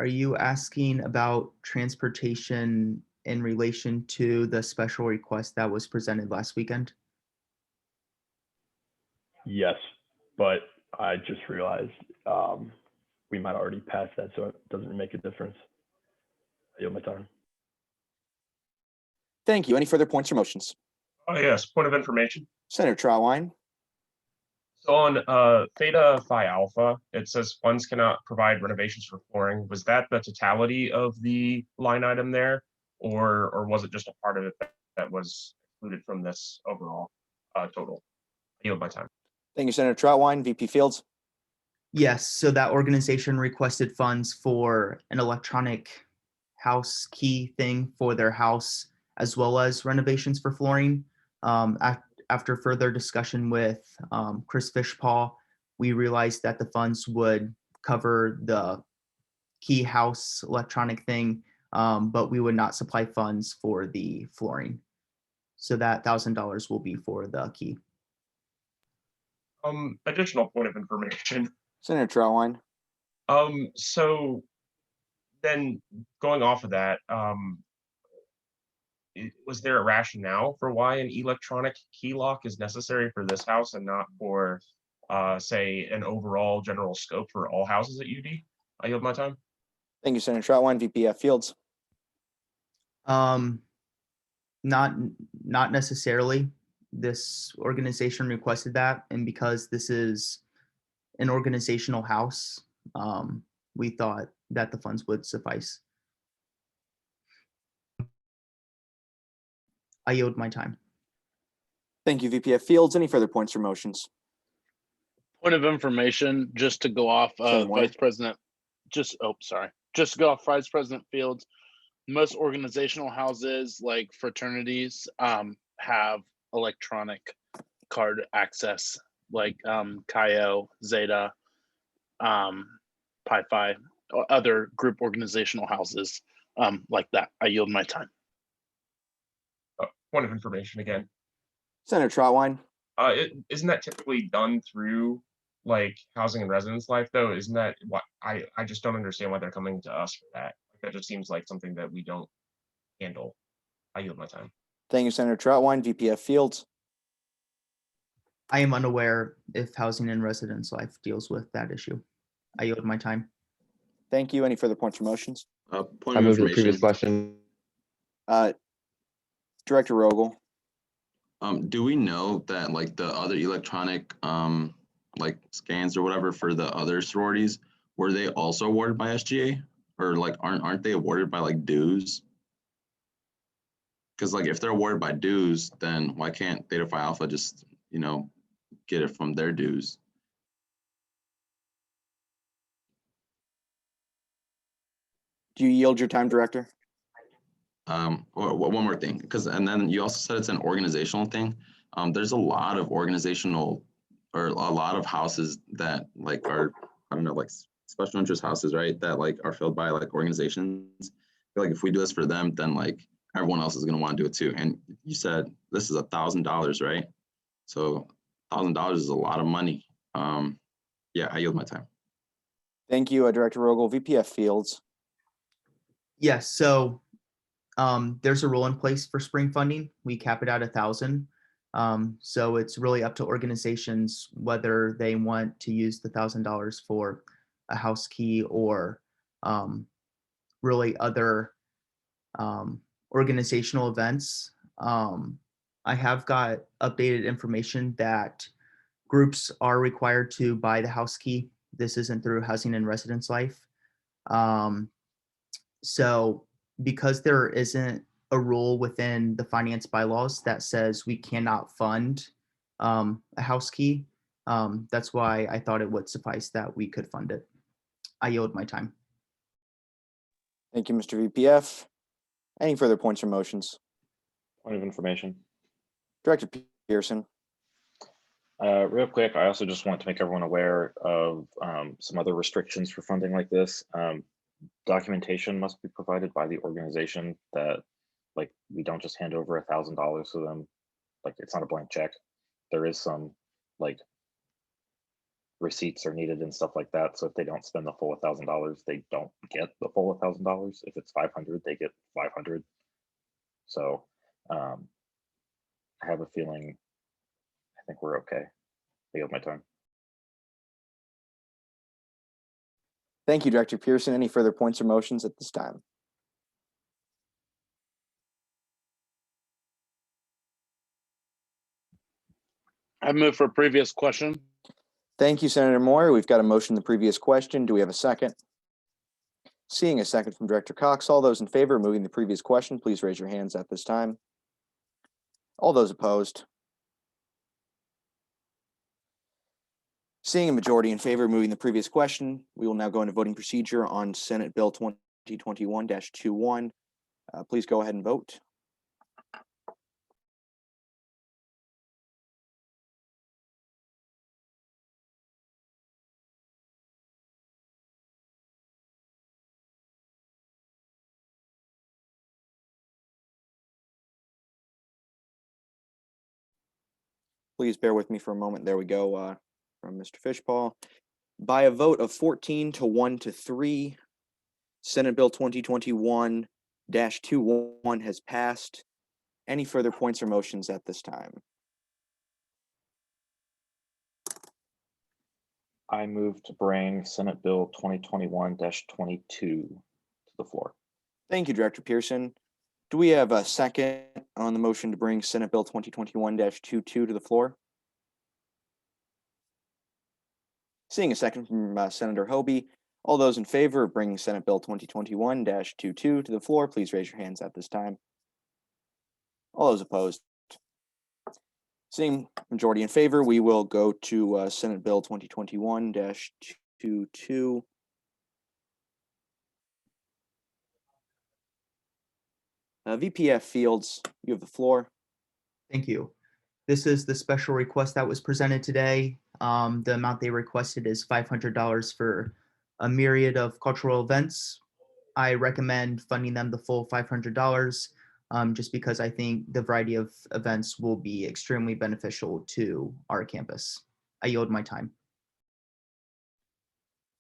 Are you asking about transportation in relation to the special request that was presented last weekend? Yes, but I just realized we might already pass that, so it doesn't make a difference. I yield my time. Thank you. Any further points or motions? Oh, yes, point of information. Senator Trautwein. So on Theta Phi Alpha, it says funds cannot provide renovations for flooring. Was that the totality of the line item there? Or was it just a part of it that was excluded from this overall total? I yield my time. Thank you, Senator Trautwein. VP Fields. Yes, so that organization requested funds for an electronic house key thing for their house, as well as renovations for flooring. After further discussion with Chris Fishpaw, we realized that the funds would cover the key house electronic thing, but we would not supply funds for the flooring. So that $1,000 will be for the key. Additional point of information. Senator Trautwein. So then going off of that, was there a rationale for why an electronic key lock is necessary for this house and not for, say, an overall general scope for all houses at UD? I yield my time. Thank you, Senator Trautwein. VP Fields. Not necessarily. This organization requested that, and because this is an organizational house, we thought that the funds would suffice. I yield my time. Thank you, VP Fields. Any further points or motions? Point of information, just to go off Vice President, just to go off Vice President Fields. Most organizational houses like fraternities have electronic card access like Chi O, Zeta, Pi Phi, other group organizational houses like that. I yield my time. Point of information again. Senator Trotwine. Isn't that typically done through like housing and residence life though? Isn't that what I just don't understand why they're coming to us for that. That just seems like something that we don't handle. I yield my time. Thank you, Senator Trotwine. VPF Fields. I am unaware if housing and residence life deals with that issue. I yield my time. Thank you. Any further points or motions? Point I of move the previous information. question. Director Rogel. Do we know that like the other electronic like scans or whatever for the other sororities, were they also awarded by SGA, or like aren't they awarded by like dues? Because like if they're awarded by dues, then why can't Theta Phi Alpha just, you know, get it from their dues? Do you yield your time, Director? One more thing, because and then you also said it's an organizational thing. There's a lot of organizational or a lot of houses that like are, I don't know, like special interest houses, right? That like are filled by like organizations. I feel like if we do this for them, then like everyone else is going to want to do it too. And you said this is $1,000, right? So $1,000 is a lot of money. Yeah, I yield my time. Thank you, Director Rogel. VPF Fields. Yes, so there's a rule in place for spring funding. We cap it at 1,000. So it's really up to organizations whether they want to use the $1,000 for a house key or really other organizational events. I have got updated information that groups are required to buy the house key. This isn't through housing and residence life. So because there isn't a rule within the finance bylaws that says we cannot fund a house key, that's why I thought it would suffice that we could fund it. I yield my time. Thank you, Mr. VPF. Any further points or motions? Point of information. Director Pearson. Real quick, I also just want to make everyone aware of some other restrictions for funding like this. Documentation must be provided by the organization that, like, we don't just hand over $1,000 to them. Like, it's not a blank check. There is some, like, receipts are needed and stuff like that. So if they don't spend the full $1,000, they don't get the full $1,000. If it's 500, they get 500. So I have a feeling, I think we're okay. I yield my time. Thank you, Director Pearson. Any further points or motions at this time? I move for previous question. Thank you, Senator Moore. We've got a motion, the previous question. Do we have a second? Seeing a second from Director Cox, all those in favor of moving the previous question, please raise your hands at this time. All those opposed? Seeing a majority in favor of moving the previous question, we will now go into voting procedure on Senate Bill 2021-21. Please go ahead and vote. Please bear with me for a moment. There we go, from Mr. Fishpaw. By a vote of 14 to 1 to 3, Senate Bill 2021-21 has passed. Any further points or motions at this time? I move to bring Senate Bill 2021-22 to the floor. Thank you, Director Pearson. Do we have a second on the motion to bring Senate Bill 2021-22 to the floor? Seeing a second from Senator Hobie, all those in favor of bringing Senate Bill 2021-22 to the floor, please raise your hands at this time. All those opposed? Seeing majority in favor, we will go to Senate Bill 2021-22. VPF Fields, you have the floor. Thank you. This is the special request that was presented today. The amount they requested is $500 for a myriad of cultural events. I recommend funding them the full $500 just because I think the variety of events will be extremely beneficial to our campus. I yield my time.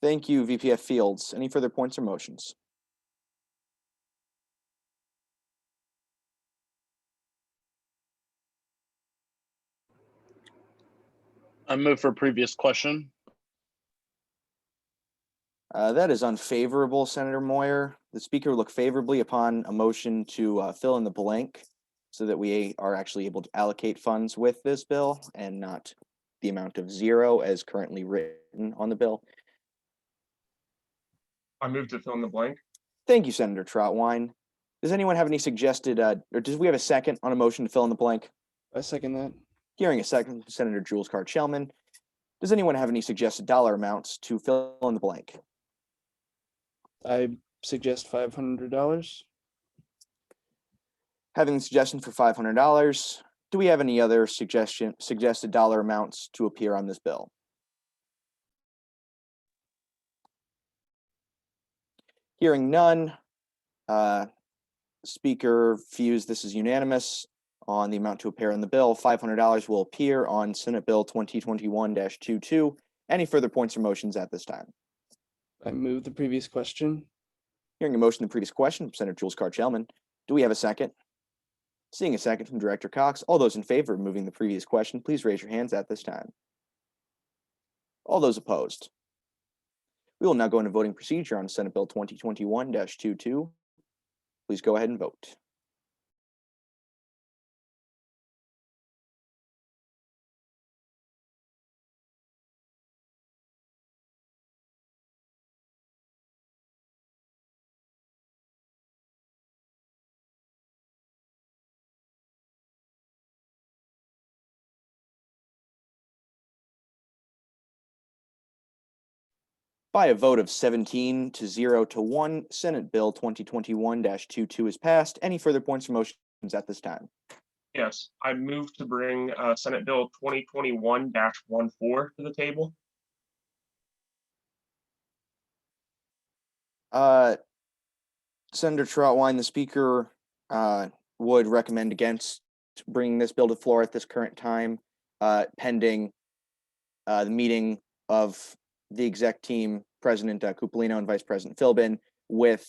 Thank you, VPF Fields. Any further points or motions? I move for previous question. That is unfavorable, Senator Moyer. The speaker will look favorably upon a motion to fill in the blank so that we are actually able to allocate funds with this bill and not the amount of 0 as currently written on the bill. I move to fill in the blank. Thank you, Senator Trotwine. Does anyone have any suggested, or does we have a second on a motion to fill in the blank? I second that. Hearing a second, Senator Jules Card-Shellman. Does anyone have any suggested dollar amounts to fill in the blank? I suggest $500. Having the suggestion for $500, do we have any other suggested dollar amounts to appear on this bill? Hearing none, Speaker views this is unanimous on the amount to appear in the bill. $500 will appear on Senate Bill 2021-22. Any further points or motions at this time? I move the previous question. Hearing a motion, the previous question from Senator Jules Card-Shellman. Do we have a second? Seeing a second from Director Cox. All those in favor of moving the previous question, please raise your hands at this time. All those opposed. We will now go into voting procedure on Senate Bill 2021-22. Please go ahead and vote. By a vote of 17 to 0 to 1, Senate Bill 2021-22 is passed. Any further points or motions at this time? Yes, I move to bring Senate Bill 2021-14 to the table. Senator Trotwine, the speaker would recommend against bringing this bill to the floor at this current time, pending the meeting of the exec team, President Cupolino and Vice President Philbin, with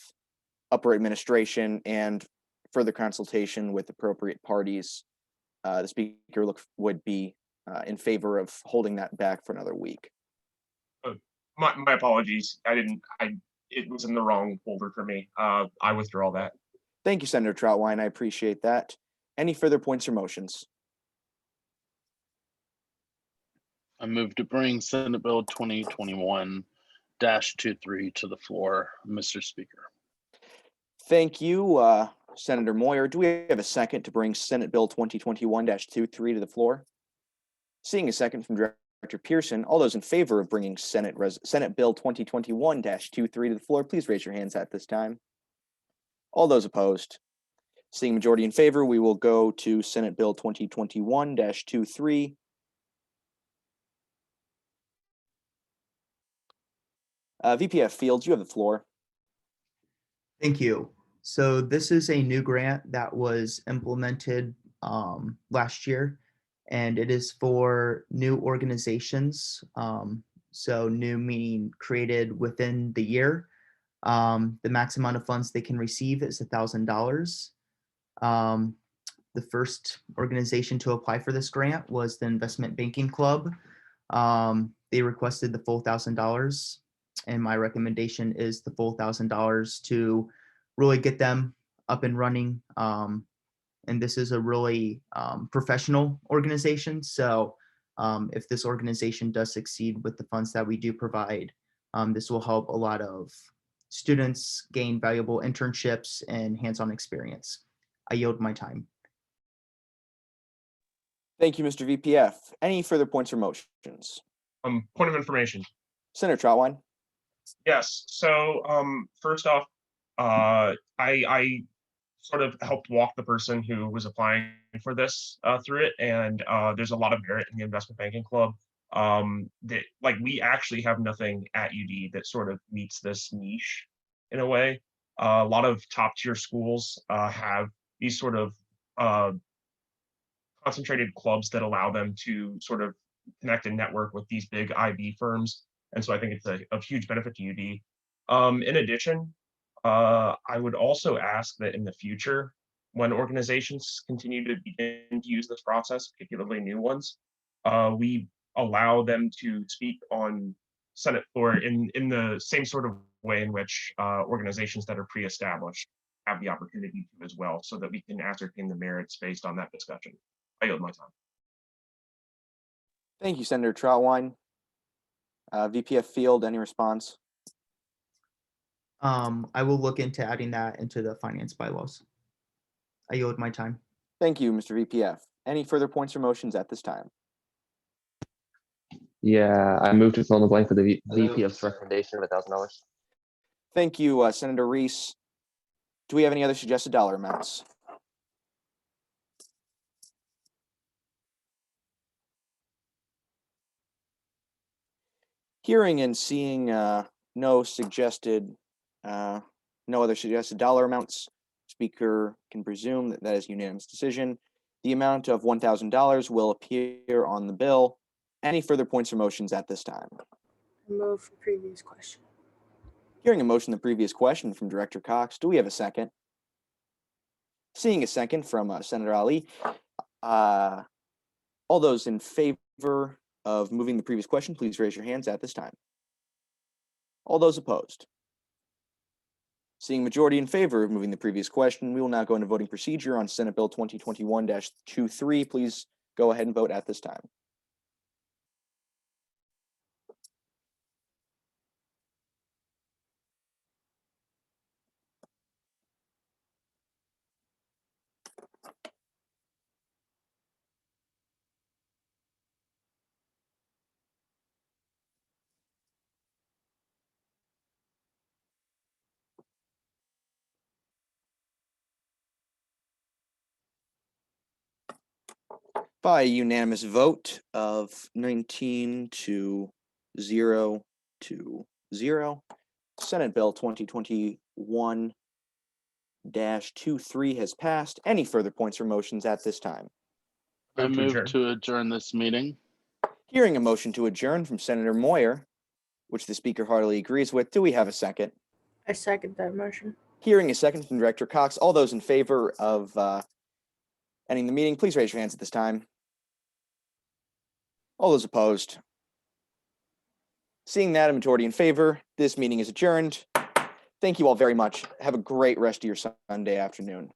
upper administration and further consultation with appropriate parties. The speaker would be in favor of holding that back for another week. My apologies. It was in the wrong folder for me. I withdraw that. Thank you, Senator Trotwine. I appreciate that. Any further points or motions? I move to bring Senate Bill 2021-23 to the floor, Mr. Speaker. Thank you, Senator Moyer. Do we have a second to bring Senate Bill 2021-23 to the floor? Seeing a second from Director Pearson, all those in favor of bringing Senate Bill 2021-23 to the floor, please raise your hands at this time. All those opposed. Seeing majority in favor, we will go to Senate Bill 2021-23. VPF Fields, you have the floor. Thank you. So this is a new grant that was implemented last year, and it is for new organizations. So new meaning created within the year. The max amount of funds they can receive is $1,000. The first organization to apply for this grant was the Investment Banking Club. They requested the full $1,000. And my recommendation is the full $1,000 to really get them up and running. And this is a really professional organization. So if this organization does succeed with the funds that we do provide, this will help a lot of students gain valuable internships and hands-on experience. I yield my time. Thank you, Mr. VPF. Any further points or motions? Point of information. Senator Trotwine. Yes. So first off, I sort of helped walk the person who was applying for this through it, and there's a lot of merit in the Investment Banking Club. that like we actually have nothing at UD that sort of meets this niche in a way. A lot of top tier schools have these sort of concentrated clubs that allow them to sort of connect and network with these big IB firms. And so I think it's a huge benefit to UD. In addition, I would also ask that in the future, when organizations continue to begin to use this process, particularly new ones, we allow them to speak on Senate floor in the same sort of way in which organizations that are pre-established have the opportunity to as well, so that we can ascertain the merits based on that discussion. I yield my time. Thank you, Senator Troutwine. VPF Field, any response? I will look into adding that into the finance bylaws. I yield my time. Thank you, Mr. VPF. Any further points or motions at this time? Yeah, I move to fill in the blank for the VPF's recommendation of $1,000. Thank you, Senator Reese. Do we have any other suggested dollar amounts? Hearing and seeing no other suggested dollar amounts, speaker can presume that that is unanimous decision. The amount of $1,000 will appear on the bill. Any further points or motions at this time? Move for previous question. Hearing a motion, the previous question from Director Cox, do we have a second? Seeing a second from Senator Ali. All those in favor of moving the previous question, please raise your hands at this time. All those opposed? Seeing majority in favor of moving the previous question, we will now go into voting procedure on Senate Bill 2021-23. Please go ahead and vote at this time. By a unanimous vote of 19 to 0 to 0, Senate Bill 2021-23 has passed. Any further points or motions at this time? I move to adjourn this meeting. Hearing a motion to adjourn from Senator Moyer, which the speaker heartily agrees with, do we have a second? I second that motion. Hearing a second from Director Cox, all those in favor of ending the meeting, please raise your hands at this time. All those opposed? Seeing that, a majority in favor, this meeting is adjourned. Thank you all very much. Have a great rest of your Sunday afternoon.